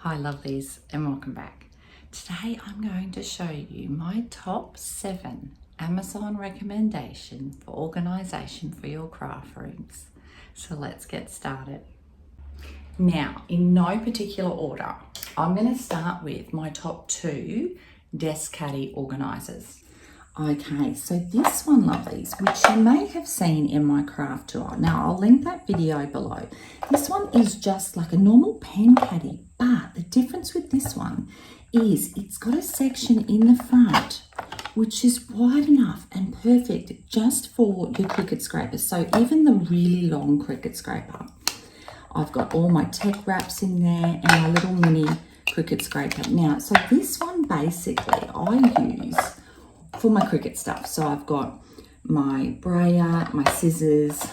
Hi lovelies and welcome back. Today I'm going to show you my top 7 Amazon recommendation for organisation for your craft rooms. So let's get started. Now, in no particular order, I'm going to start with my top 2 desk caddy organisers. Okay, so this one, lovelies, which you may have seen in my craft tour. Now, I'll link that video below. This one is just like a normal pen caddy, but the difference with this one is it's got a section in the front which is wide enough and perfect just for your Cricut scrapers. So even the really long Cricut scraper. I've got all my tech wraps in there and my little mini Cricut scraper. Now, so this one basically I use for my Cricut stuff. So I've got my brayer, my scissors.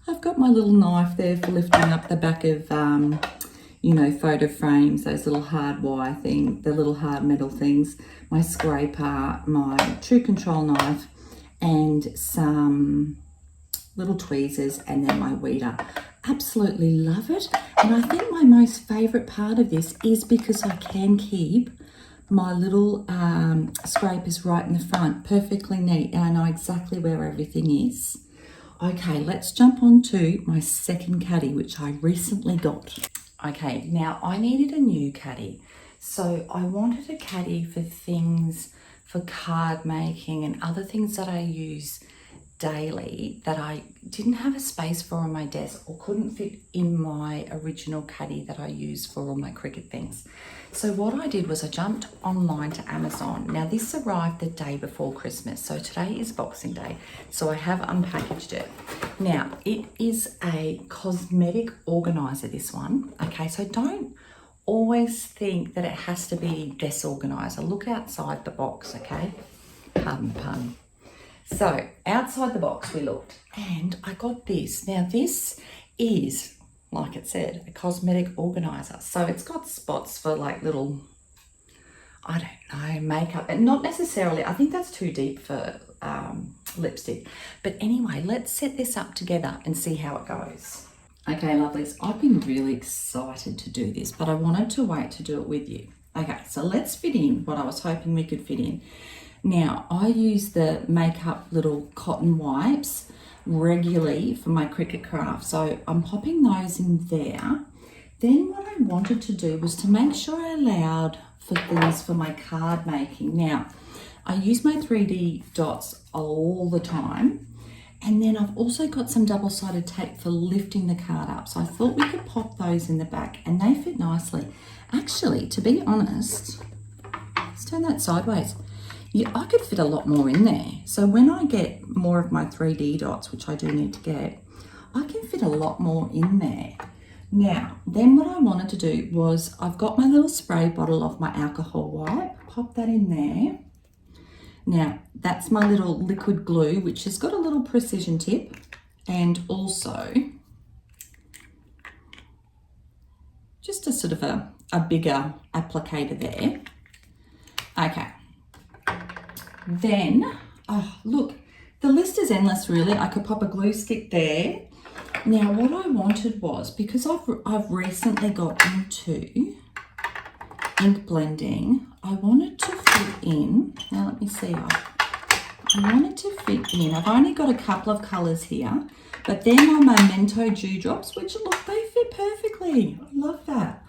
I've got my little knife there for lifting up the back of, photo frames, those little hard wire things, the little hard metal things, my scraper, my true control knife, and some little tweezers, and then my weeder. Absolutely love it. And I think my most favorite part of this is because I can keep my little scrapers right in the front, perfectly neat, and I know exactly where everything is. Okay, let's jump on to my second caddy, which I recently got. Okay, now I needed a new caddy. So I wanted a caddy for things, for card making and other things that I use daily that I didn't have a space for on my desk or couldn't fit in my original caddy that I use for all my Cricut things. So what I did was I jumped online to Amazon. Now this arrived the day before Christmas, so today is Boxing Day, so I have unpackaged it. Now it is a cosmetic organizer, this one. Okay, so don't always think that it has to be desk organizer. Look outside the box, okay? Pardon the pun. So outside the box we looked and I got this. Now this is, like it said, a cosmetic organizer. So it's got spots for like little, I don't know, makeup, and not necessarily, I think that's too deep for lipstick. But anyway, let's set this up together and see how it goes. Okay, lovelies, I've been really excited to do this, but I wanted to wait to do it with you. Okay, so let's fit in what I was hoping we could fit in. Now, I use the makeup little cotton wipes regularly for my Cricut craft. So I'm popping those in there. Then what I wanted to do was to make sure I allowed for things for my card making. Now, I use my 3D dots all the time. And then I've also got some double-sided tape for lifting the card up. So I thought we could pop those in the back and they fit nicely. Actually, to be honest, let's turn that sideways. Yeah, I could fit a lot more in there. So when I get more of my 3D dots, which I do need to get, I can fit a lot more in there. Now, then what I wanted to do was, I've got my little spray bottle of my alcohol wipe, pop that in there. Now, that's my little liquid glue, which has got a little precision tip, and also just a sort of a bigger applicator there. Okay. Then, oh look, the list is endless really. I could pop a glue stick there. Now what I wanted was, because I've recently got into ink blending, I wanted to fit in, now let me see, I wanted to fit in, I've only got a couple of colours here, but they're my Memento dewdrops, which look, they fit perfectly. I love that.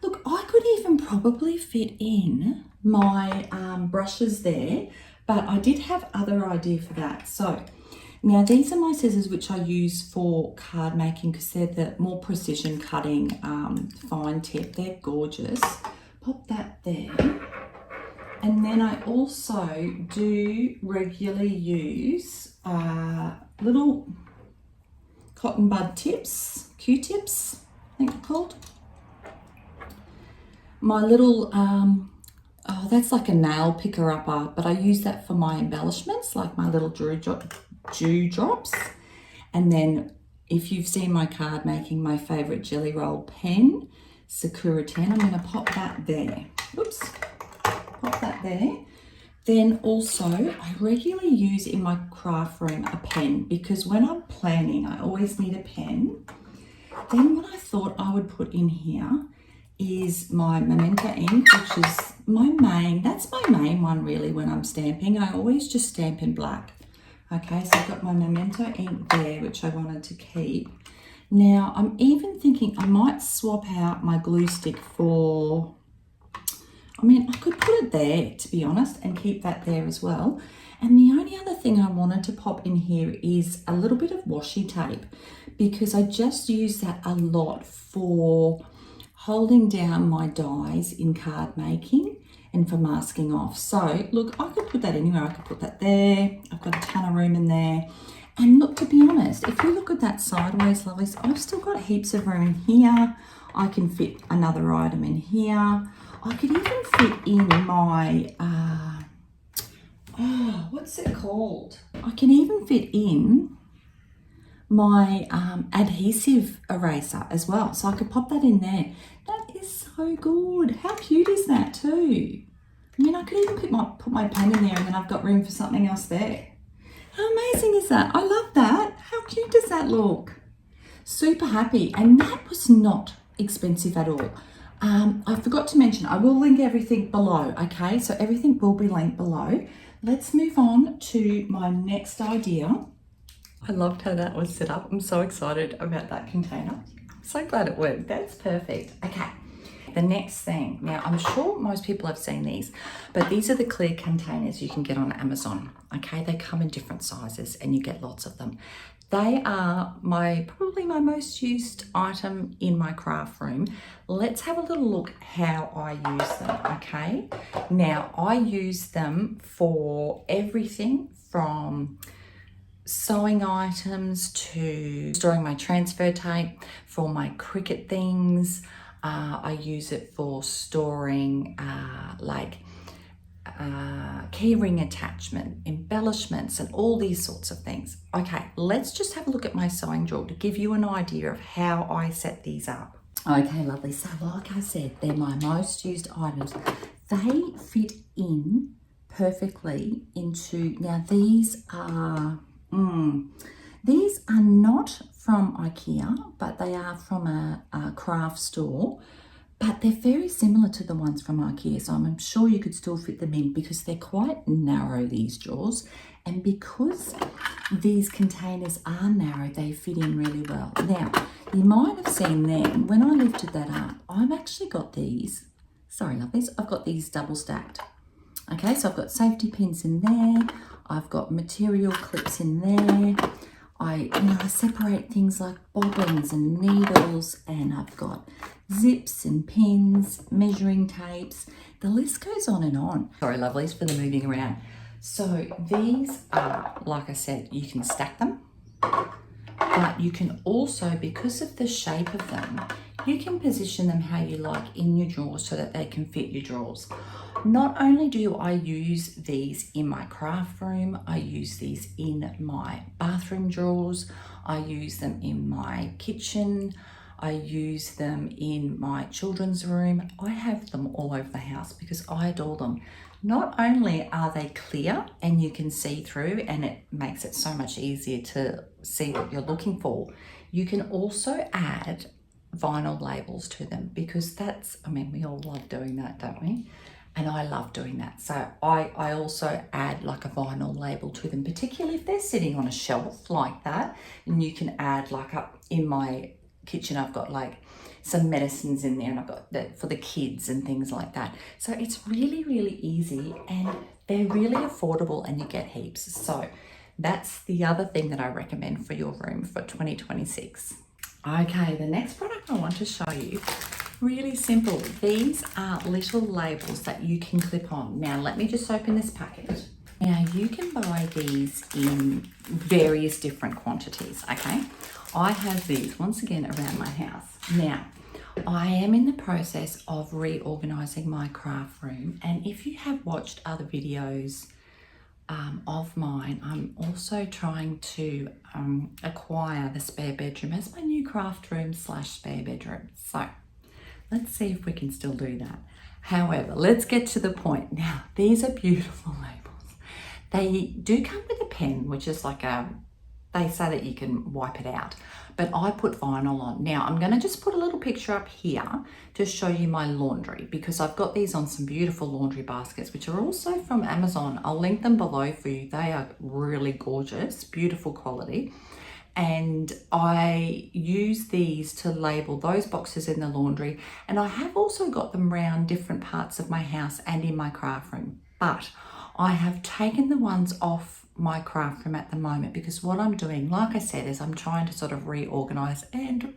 Look, I could even probably fit in my brushes there, but I did have other idea for that. So now these are my scissors, which I use for card making because they're the more precision cutting fine tip. They're gorgeous. Pop that there. And then I also do regularly use little cotton bud tips, Q-tips, I think they're called. My little, oh, that's like a nail picker upper, but I use that for my embellishments, like my little dewdrops. And then if you've seen my card making, my favorite jelly roll pen, Sakura 10, I'm going to pop that there. Oops, pop that there. Then also, I regularly use in my craft room a pen, because when I'm planning, I always need a pen. Then what I thought I would put in here is my Memento ink, which is that's my main one really when I'm stamping. I always just stamp in black. Okay, so I've got my Memento ink there, which I wanted to keep. Now, I'm even thinking I might swap out my glue stick for, I could put it there, to be honest, and keep that there as well. And the only other thing I wanted to pop in here is a little bit of washi tape, because I just use that a lot for holding down my dies in card making and for masking off. So look, I could put that anywhere. I could put that there. I've got a ton of room in there. And look, to be honest, if you look at that sideways, lovelies, I've still got heaps of room in here. I can fit another item in here. I could even fit in my, what's it called? I can even fit in my adhesive eraser as well. So I could pop that in there. That is so good. How cute is that too? I could even put my pen in there and then I've got room for something else there. How amazing is that? I love that. How cute does that look? Super happy. And that was not expensive at all. I forgot to mention, I will link everything below, okay? So everything will be linked below. Let's move on to my next idea. I loved how that was set up. I'm so excited about that container. I'm so glad it worked. That's perfect. Okay, the next thing. Now, I'm sure most people have seen these, but these are the clear containers you can get on Amazon, okay? They come in different sizes and you get lots of them. They are probably my most used item in my craft room. Let's have a little look how I use them, okay? Now, I use them for everything from sewing items to storing my transfer tape, for my Cricut things. I use it for storing keyring attachment, embellishments, and all these sorts of things. Okay, let's just have a look at my sewing drawer to give you an idea of how I set these up. Okay, lovely. So like I said, they're my most used items. They fit in perfectly into, now these are not from IKEA, but they are from a craft store. But they're very similar to the ones from IKEA, so I'm sure you could still fit them in because they're quite narrow, these drawers. And because these containers are narrow, they fit in really well. Now, you might have seen them, when I lifted that up, I've actually got these, sorry lovelies, I've got these double stacked. Okay, so I've got safety pins in there, I've got material clips in there. I separate things like bobbins and needles, and I've got zips and pins, measuring tapes. The list goes on and on. Sorry, lovelies, for the moving around. So these are, like I said, you can stack them, but you can also, because of the shape of them, you can position them how you like in your drawers so that they can fit your drawers. Not only do I use these in my craft room, I use these in my bathroom drawers, I use them in my kitchen, I use them in my children's room. I have them all over the house because I adore them. Not only are they clear and you can see through and it makes it so much easier to see what you're looking for, you can also add vinyl labels to them because that's, we all love doing that, don't we? And I love doing that. So I also add like a vinyl label to them, particularly if they're sitting on a shelf like that. And you can add like up in my kitchen, I've got like some medicines in there and I've got that for the kids and things like that. So it's really, really easy and they're really affordable and you get heaps. So that's the other thing that I recommend for your room for 2026. Okay, the next product I want to show you, really simple. These are little labels that you can clip on. Now, let me just open this packet. Now, you can buy these in various different quantities, okay? I have these, once again, around my house. Now, I am in the process of reorganizing my craft room, and if you have watched other videos of mine, I'm also trying to acquire the spare bedroom as my new craft room / spare bedroom. So let's see if we can still do that. However, let's get to the point. Now, these are beautiful labels. They do come with a pen, which is like a they say that you can wipe it out, but I put vinyl on. Now I'm going to just put a little picture up here to show you my laundry, because I've got these on some beautiful laundry baskets, which are also from Amazon. I'll link them below for you. They are really gorgeous, beautiful quality. And I use these to label those boxes in the laundry. And I have also got them around different parts of my house and in my craft room. But I have taken the ones off my craft room at the moment, because what I'm doing, like I said, is I'm trying to sort of reorganize and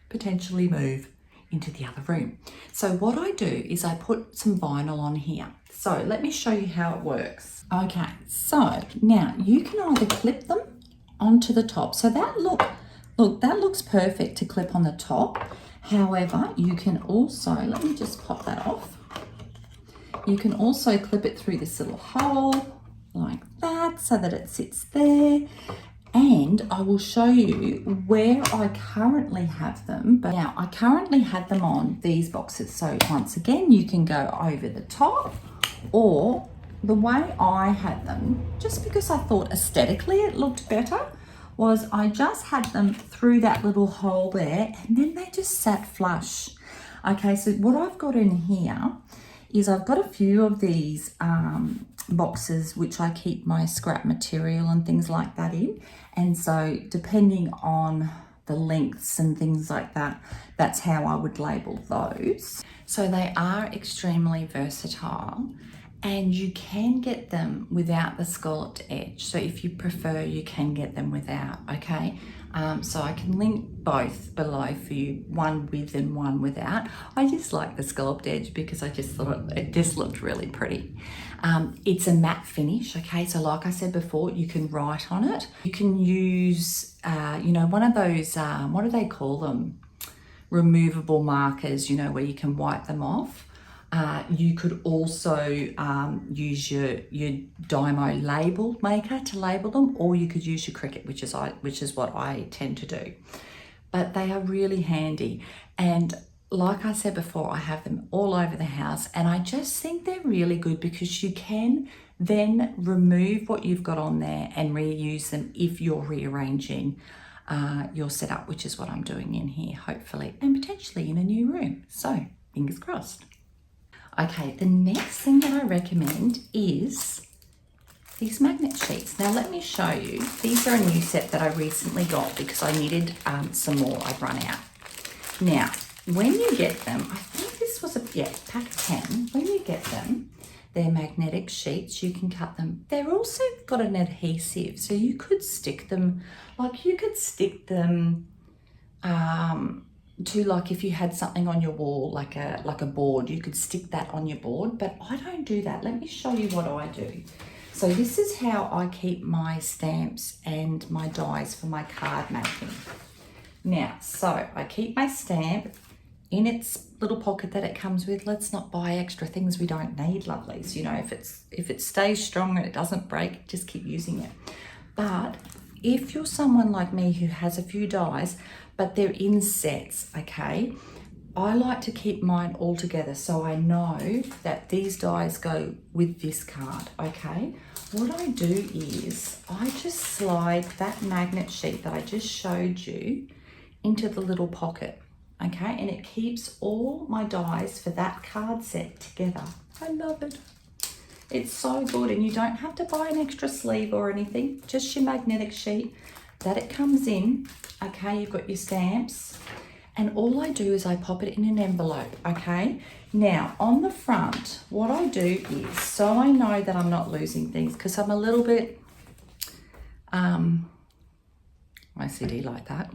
potentially move into the other room. So what I do is I put some vinyl on here. So let me show you how it works. Okay, so now you can either clip them onto the top. So that look, that looks perfect to clip on the top. However, you can also, let me just pop that off. You can also clip it through this little hole like that, so that it sits there. And I will show you where I currently have them. But now I currently had them on these boxes. So once again, you can go over the top, or the way I had them, just because I thought aesthetically it looked better, was I just had them through that little hole there, and then they just sat flush. Okay, so what I've got in here is I've got a few of these boxes which I keep my scrap material and things like that in. And so depending on the lengths and things like that, that's how I would label those. So they are extremely versatile, and you can get them without the scalloped edge. So if you prefer, you can get them without, okay? So I can link both below for you, one with and one without. I just like the scalloped edge because I just thought it just looked really pretty. It's a matte finish, okay? So like I said before, you can write on it. You can use, you know, one of those, what do they call them? Removable markers, you know, where you can wipe them off. You could also use your Dymo label maker to label them, or you could use your Cricut, which is what I tend to do. But they are really handy, and like I said before, I have them all over the house, and I just think they're really good because you can then remove what you've got on there and reuse them if you're rearranging your setup, which is what I'm doing in here, hopefully, and potentially in a new room. So fingers crossed. Okay, the next thing that I recommend is these magnet sheets. Now let me show you. These are a new set that I recently got because I needed some more. I'd run out. Now, when you get them, I think this was a pack of 10. When you get them, they're magnetic sheets. You can cut them. They're also got an adhesive, so you could stick them, like you could stick them to, like if you had something on your wall, like a board, you could stick that on your board, but I don't do that. Let me show you what I do. So this is how I keep my stamps and my dies for my card making. Now, so I keep my stamp in its little pocket that it comes with. Let's not buy extra things we don't need, lovelies. You know, if it stays strong and it doesn't break, just keep using it. But if you're someone like me who has a few dies, but they're in sets, okay, I like to keep mine all together so I know that these dies go with this card, okay? What I do is I just slide that magnet sheet that I just showed you into the little pocket, okay? And it keeps all my dies for that card set together. I love it. It's so good, and you don't have to buy an extra sleeve or anything, just your magnetic sheet that it comes in, okay? You've got your stamps, and all I do is I pop it in an envelope, okay? Now, on the front, what I do is, so I know that I'm not losing things, because I'm a little bit OCD like that,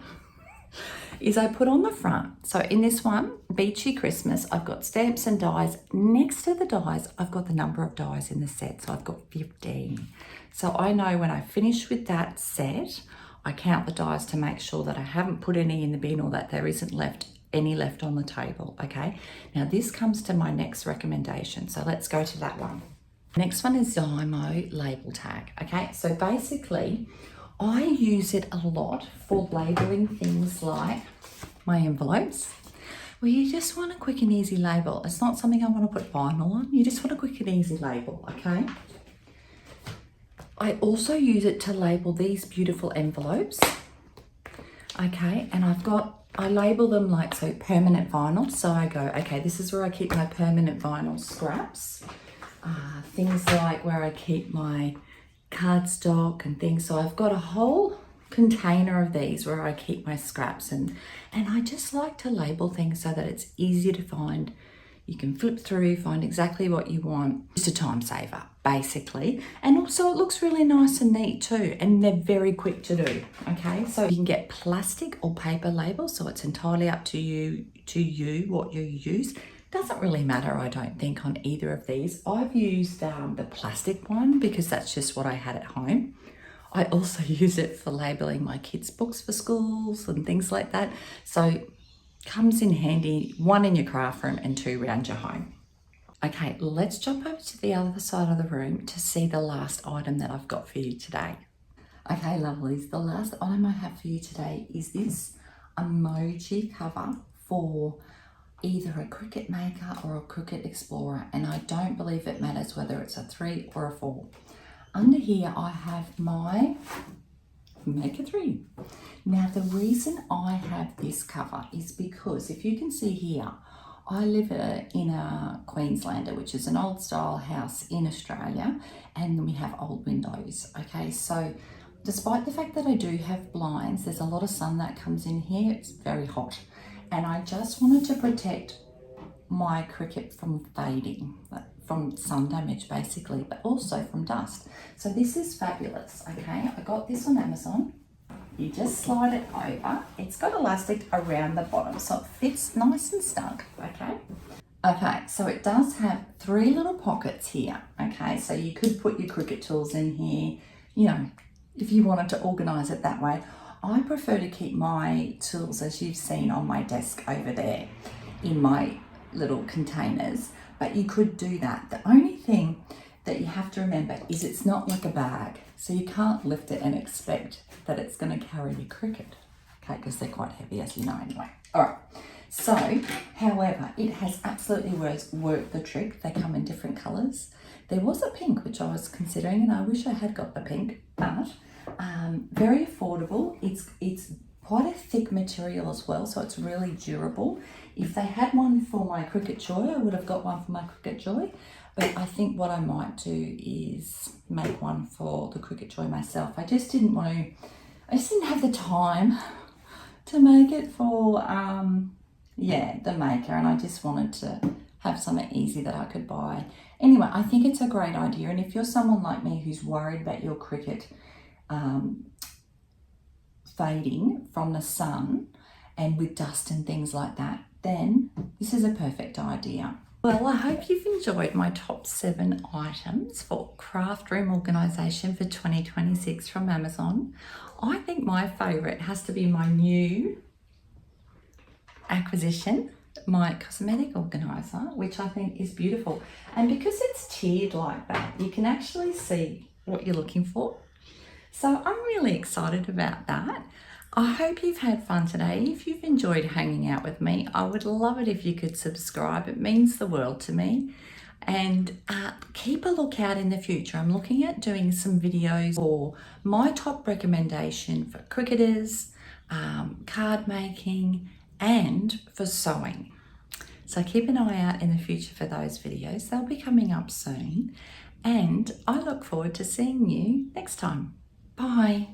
is I put on the front, so in this one, Beachy Christmas, I've got stamps and dies. Next to the dies, I've got the number of dies in the set, so I've got 15. So I know when I finish with that set, I count the dies to make sure that I haven't put any in the bin or that there isn't any left on the table, okay? Now this comes to my next recommendation, so let's go to that one. Next one is Dymo label tag, okay? So basically, I use it a lot for labeling things like my envelopes, where you just want a quick and easy label. It's not something I want to put vinyl on. You just want a quick and easy label, okay? I also use it to label these beautiful envelopes. Okay, and I label them like so permanent vinyl. So I go, okay, this is where I keep my permanent vinyl scraps. Things like where I keep my cardstock and things. So I've got a whole container of these where I keep my scraps, and I just like to label things so that it's easy to find. You can flip through, find exactly what you want. Just a time saver, basically. And also it looks really nice and neat too, and they're very quick to do, okay? So you can get plastic or paper labels, so it's entirely up to you what you use. Doesn't really matter, I don't think, on either of these. I've used the plastic one because that's just what I had at home. I also use it for labeling my kids' books for schools and things like that. So comes in handy, 1 in your craft room and 2 around your home. Okay, let's jump over to the other side of the room to see the last item that I've got for you today. Okay, lovelies, the last item I have for you today is this emoji cover for either a Cricut Maker or a Cricut Explorer, and I don't believe it matters whether it's a 3 or a 4. Under here I have my Maker 3. Now the reason I have this cover is because if you can see here, I live in a Queenslander, which is an old style house in Australia, and we have old windows. Okay, so despite the fact that I do have blinds, there's a lot of sun that comes in here. It's very hot, and I just wanted to protect my Cricut from fading, from sun damage basically, but also from dust. So this is fabulous, okay? I got this on Amazon. You just slide it over. It's got elastic around the bottom, so it fits nice and snug, okay? Okay, so it does have 3 little pockets here, okay? So you could put your Cricut tools in here, you know, if you wanted to organize it that way. I prefer to keep my tools, as you've seen, on my desk over there in my little containers, but you could do that. The only thing that you have to remember is it's not like a bag, so you can't lift it and expect that it's going to carry your Cricut, okay, because they're quite heavy, as you know, anyway. All right, so however, it has absolutely worked the trick. They come in different colors. There was a pink which I was considering, and I wish I had got the pink, but very affordable. It's quite a thick material as well, so it's really durable. If they had one for my Cricut Joy, I would have got one for my Cricut Joy, but I think what I might do is make one for the Cricut Joy myself. I just didn't have the time to make it for the Maker, and I just wanted to have something easy that I could buy. Anyway, I think it's a great idea, and if you're someone like me who's worried about your Cricut fading from the sun and with dust and things like that, then this is a perfect idea. Well, I hope you've enjoyed my top 7 items for craft room organisation for 2026 from Amazon. I think my favourite has to be my new acquisition, my cosmetic organiser, which I think is beautiful. And because it's tiered like that, you can actually see what you're looking for. So I'm really excited about that. I hope you've had fun today. If you've enjoyed hanging out with me, I would love it if you could subscribe. It means the world to me. And keep a lookout in the future. I'm looking at doing some videos for my top recommendation for cricketers, card making, and for sewing. So keep an eye out in the future for those videos. They'll be coming up soon. And I look forward to seeing you next time. Bye.